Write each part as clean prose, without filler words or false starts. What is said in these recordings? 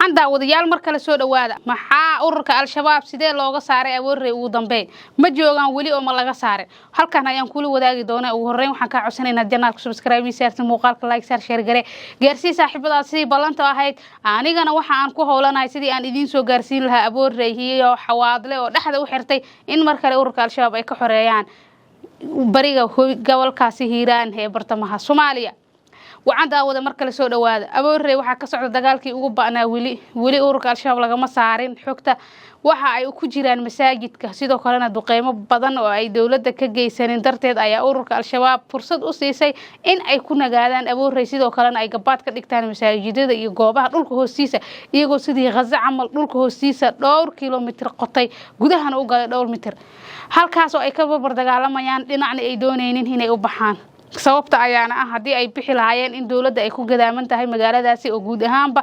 waxaan daawadayaal mar kale soo dhawaada maxaa ururka al-shabaab sidee looga saaray awoorey ugu dambeyn ma joogan wali oo ma laga saaray halkan ayaan kula wadaagi doonaa ugu horeyn waxaan ka codsanaynaa janaalka subscribe saarta muuqaalka like saar share gare gaarsii saaxiibada sidii balanta ahayd anigana waxa aan ku howlanahay sidii aan idin soo gaarsiin lahaa awoorey iyo xawaadle oo dhaxda u xirtay in mar kale ururka al-shabaab ay ka xoreeyaan bariga gobolkaasi Hiiraan ee bartamaha Soomaaliya waxaan daawada mar kale soo dhawaada awoorey waxa ka socda dagaalkii ugu ba'naa wili ururka al-shabaab lagama saarin xogta waxa ay ku jiraan masaajidka sidoo kalena duqeymo badan oo ay dawladda ka geysaneen darteed ayaa ururka al-shabaab fursad u siisay in ay ku nagaadaan awoorey sidoo kalena ay gabaad ka dhigtaan masaajidada iyo goobaha dhulka hoostiisa iyagoo sidii Gaza camal dhulka hoostiisa dhowr kiiloomitir qotay gudahana u galay dhowr mitir halkaas oo ay ka barbar dagaalamayaan dhinacna ay doonayeen inay u baxaan sababta ayaana ah hadii ay bixi lahaayeen in dawladda ay ku gadaaman tahay magaaladaasi oo guud ahaanba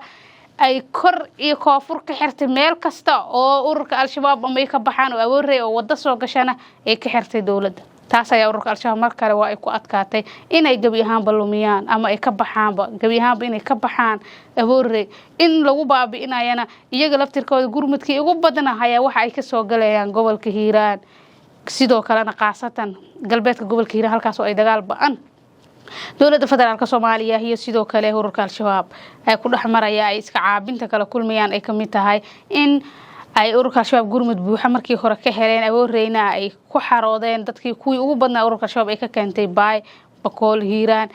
ay kor iyo koonfur ka xirtay meel kasta oo ururka al-shabaab ay ka baxaan oo awoorey oo wada soo gashana ay ka xirtay dawladda taas ayaa ururka al-shabaab mar kale waa ay ku adkaatay inay gabi ahaanba lumiyaan ama ay ka baxaanba gabi ahaanba inay ka baxaan awoorey in lagu baabi'inayana iyaga laftirkooda gurmadkii ugu badanahay waxa ay ka soo galayaan gobolka Hiiraan sidoo kalena qaasatan galbeedka gobolka Hiiraan halkaas oo ay dagaal ba'an dawladda federaalka Soomaaliya iyo sidoo kale ururka al-shabaab ay ku dhaxmaraya ay iska caabinta kala kulmayaan ay kamid tahay in ay ururka al-shabaab gurmad buuxa markii hore ka heleen awooreyna ay ku xaroodeen dadkii kuwii ugu badnaa ururka al-shabaab ay ka keentay Bakool Hiiraan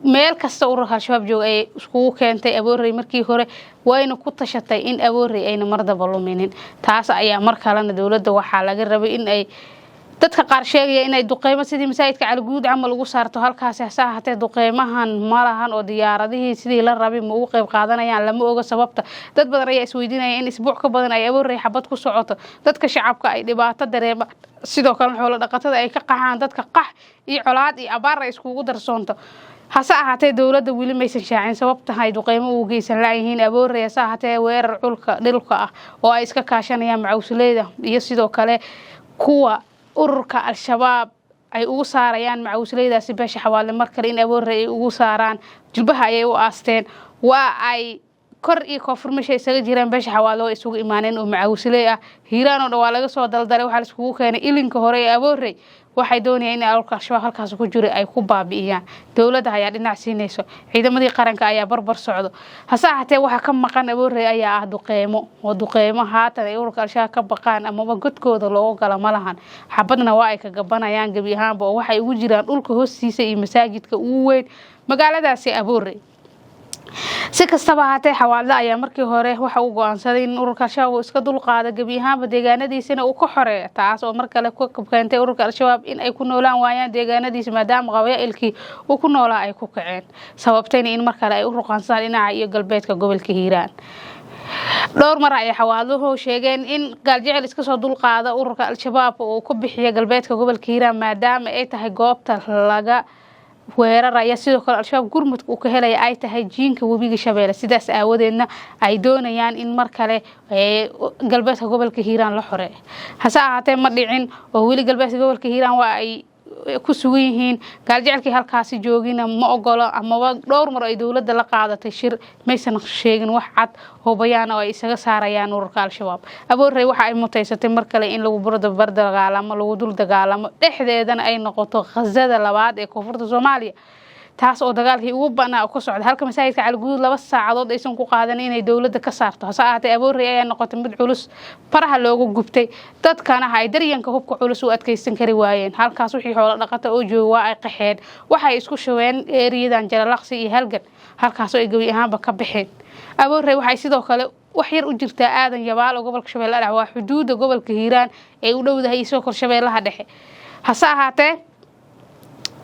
meel kasta ururka al-shabaab joog ay isku keentay awoorey markii hore wayna ku tashatay in awoorey ayna mardaba luminin taas ayaa mar kalena dawladda waxa laga rabay in ay dadka qaar sheegaya in ay duqeymo sidii masaajidka Calguud camal ugu saarto halkaas haatee duqeymahan malahan oo diyaaradihii sidii la rabay ma ugu qayb qaadanayaan lama oga sababta dad badan ayaa isweydiinaya in isbuuc ka badan ay awoorey xabad ku socoto dadka shacabka ay dhibaato dareema sidoo kale xoolo dhaqatada ay ka qaxaan dadka qax iyo colaad iyo abaar ay iskugu darsoonto hase ahaatee dawladda wili maysan shaacin sababta ay duqeymo u geysan laayihiin awoorey hase ahaatee weerar dhulka ah oo ay iska kaashanayaan macawsleyda iyo sidoo kale kuwa ururka al-shabaab ay ugu saarayaan macawsleydaasi beesha xawaale mar kale in awoorey ay ugu saaraan jilbaha ayay u aasteen waa ay kor iyo koonfurmasha isaga jiraan beesha xawaale oo isugu imaaneen oo macawsley ah Hiiraan oo dhawaa laga soo daldalay waxa la iskugu keenay ilinka hore ee awoorey waxay doonayeen in ururka al-shabaab halkaas ku jiro ay ku baabi'iyaan dawladda ayaa dhinac siinayso ciidamadii qaranka ayaa barbar socdo hase ahaatee waxa ka maqan awoorey ayaa ah duqeymo haatan ay ururka al-shabaab ka baqaan ama godkooda loo gala malahan xabadna waa ay ka gabanayaan gabi ahaanba oo waxay ugu jiraan dhulka hoostiisa iyo masaajidka ugu weyn magaaladaasi awoorey si kastaba haatee xawaadle ayaa markii hore waxa uu go'aansaday in ururka al-shabaab iska dulqaado gabi ahaanba deegaanadiisana uu ka xoreeyo taas oo mar kale ku keentay ururka al-shabaab in ay ku noolaan waayaan deegaanadiisa maadaama qabaa'ilkii uu ku noolaa ay ku kaceen sababtayna in mar kale ay u ruqaansadaan dhinaca iyo galbeedka gobolka Hiiraan dhowr mar ay xawaadluhu sheegeen in gaaljecel iska soo dulqaado ururka al-shabaab oo ku bixiyo galbeedka gobolka Hiiraan maadaama ay tahay goobta laga weeraraya sidoo kale al-shabaab gurmadka uu ka helay ay tahay jiinka webiga Shabeelle sidaas aawadeedna ay doonayaan in mar kale galbeedka gobolka Hiiraan la xoreeyo hase ahaatee ma dhicin oo wili galbeedka gobolka Hiiraan waa ay ku sugan yihiin gaaljecelkii halkaasi joogina ma ogolo ama dhowr mar ay dawladda la qaadatay shir maysan sheegin wax cad oo bayaan oo ay isaga saarayaan ururka al-shabaab awoorey waxa ay mutaysatay mar kale in lagu barbar dagaalamo lagu dul dagaalamo dhexdeedana ay noqoto Gazada labaad ee koonfurta Soomaaliya taas oo dagaalkii ugu ba'naa ka socda halka masaajidka Calguud 2 saacadood aysan ku qaadan inay dawladda ka saarto hase ahaatee awoorey ayaa noqotay mid culus faraha loogu gubtay dadkana ay daryanka hubka culus u adkeysan kari waayeen halkaas wixii xoolo dhaqato oo jooga waa ay qaxeen waxay isku shaween eeriyadan Jalalaqsi iyo Halgan halkaas oo ay gabi ahaanba ka baxeen awoorey waxay sidoo kale wax yar u jirtaa aadan yabaal oo gobolka Shabeelle ah waa xuduudda gobolka Hiiraan ee u dhowdahay soo kor Shabeellaha dhexe hase ahaatee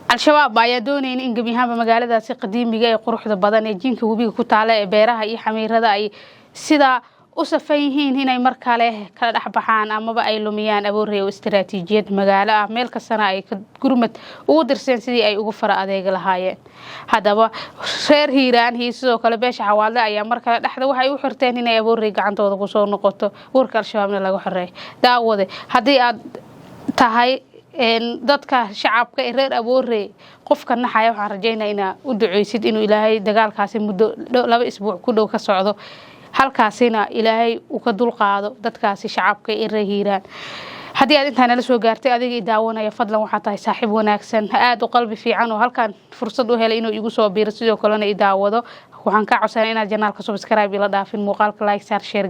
al-shabaab ayaa doonayeen in gabi ahaanba magaaladaasi qadiimiga ee quruxda badan ee jiinka webiga ku taala ee beeraha iyo xamiirada ay sida u safan yihiin inay mar kale kala dhaxbaxaan amaba ay lumiyaan awoorey oo istiraatiijiyad magaalo ah meel kastana ay gurmad ugu dirseen sidii ay ugu fara adeeg lahaayeen hadaba reer Hiiraan iyo sidoo kale beesha xawaadle ayaa mar kale dhaxda waxay u xirteen inay awoorey gacantooda ku soo noqoto ururka al-shabaabna laga xoreeyo daawade hadii aad tahay dadka shacabka ee reer awoorey qofka naxaya waxaan rajaynayaa inaa u duceysid inuu Ilaahay dagaalkaasi muddo 2 isbuuc ku dhow ka socdo halkaasina ilaahay uu ka dulqaado dadkaasi shacabka ee reer Hiiraan haddii aad intaan la soo gaartay adiga daawanaya fadlan waxaad tahay saaxiib wanaagsan aad u qalbi fiican oo halkan fursad u helay inuu igu soo biiro sidoo kalena i daawado waxaan ka codsanayaa inaad janaalka subscribe ila dhaafin muuqaalka like share